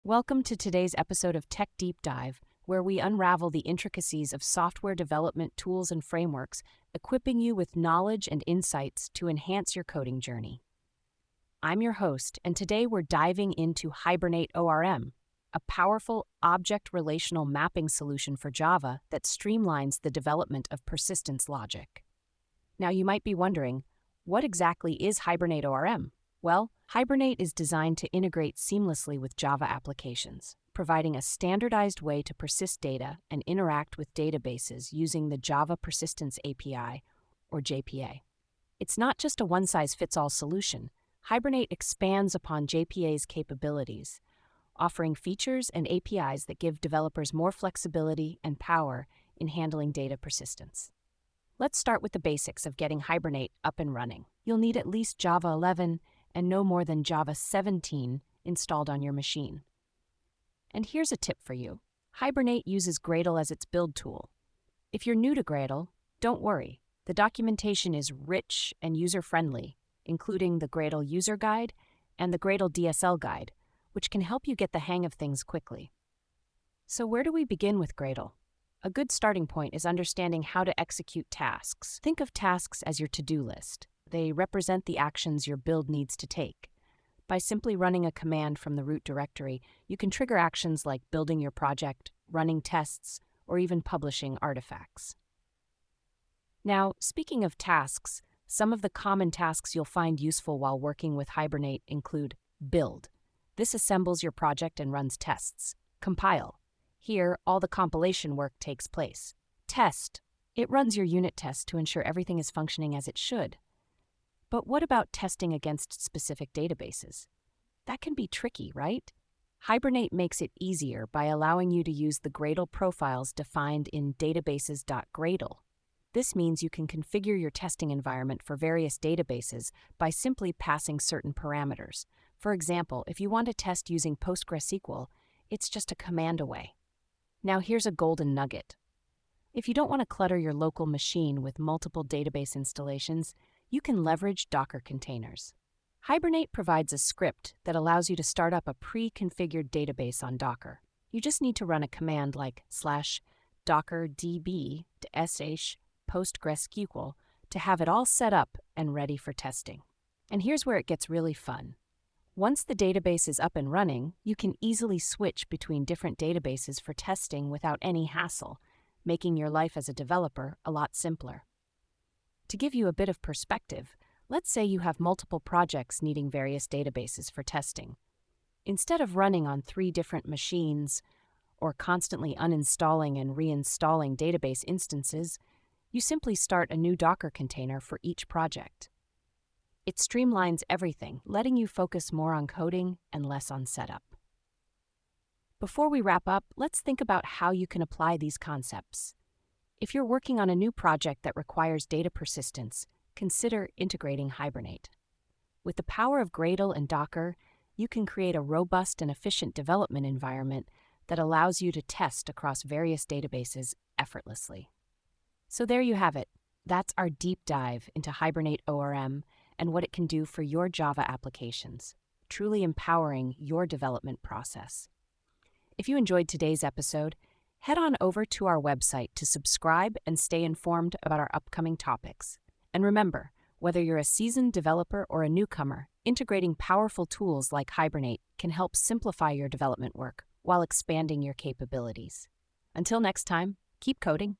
Welcome to today's episode of Tech Deep Dive, where we unravel the intricacies of software development tools and frameworks, equipping you with knowledge and insights to enhance your coding journey. I'm your host, and today we're diving into hibernate-orm, a powerful object relational mapping solution for Java that streamlines the development of persistence logic. Now, you might be wondering, what exactly is hibernate-orm? Well, Hibernate is designed to integrate seamlessly with Java applications, providing a standardized way to persist data and interact with databases using the Java Persistence API, or JPA. It's not just a one-size-fits-all solution. Hibernate expands upon JPA's capabilities, offering features and APIs that give developers more flexibility and power in handling data persistence. Let's start with the basics of getting Hibernate up and running. You'll need at least Java 11 and no more than Java 17 installed on your machine. And here's a tip for you. Hibernate uses Gradle as its build tool. If you're new to Gradle, don't worry. The documentation is rich and user-friendly, including the Gradle User Guide and the Gradle DSL Guide, which can help you get the hang of things quickly. So where do we begin with Gradle? A good starting point is understanding how to execute tasks. Think of tasks as your to-do list. They represent the actions your build needs to take. By simply running a command from the root directory, you can trigger actions like building your project, running tests, or even publishing artifacts. Now, speaking of tasks, some of the common tasks you'll find useful while working with Hibernate include build. This assembles your project and runs tests. Compile. Here, all the compilation work takes place. Test. It runs your unit tests to ensure everything is functioning as it should. But what about testing against specific databases? That can be tricky, right? Hibernate makes it easier by allowing you to use the Gradle profiles defined in databases.gradle. This means you can configure your testing environment for various databases by simply passing certain parameters. For example, if you want to test using PostgreSQL, it's just a command away. Now here's a golden nugget. If you don't want to clutter your local machine with multiple database installations, you can leverage Docker containers. Hibernate provides a script that allows you to start up a pre-configured database on Docker. You just need to run a command like /dockerdb to sh PostgreSQL to have it all set up and ready for testing. And here's where it gets really fun. Once the database is up and running, you can easily switch between different databases for testing without any hassle, making your life as a developer a lot simpler. To give you a bit of perspective, let's say you have multiple projects needing various databases for testing. Instead of running on 3 different machines or constantly uninstalling and reinstalling database instances, you simply start a new Docker container for each project. It streamlines everything, letting you focus more on coding and less on setup. Before we wrap up, let's think about how you can apply these concepts. If you're working on a new project that requires data persistence, consider integrating Hibernate. With the power of Gradle and Docker, you can create a robust and efficient development environment that allows you to test across various databases effortlessly. So there you have it. That's our deep dive into hibernate-orm and what it can do for your Java applications, truly empowering your development process. If you enjoyed today's episode, head on over to our website to subscribe and stay informed about our upcoming topics. And remember, whether you're a seasoned developer or a newcomer, integrating powerful tools like Hibernate can help simplify your development work while expanding your capabilities. Until next time, keep coding.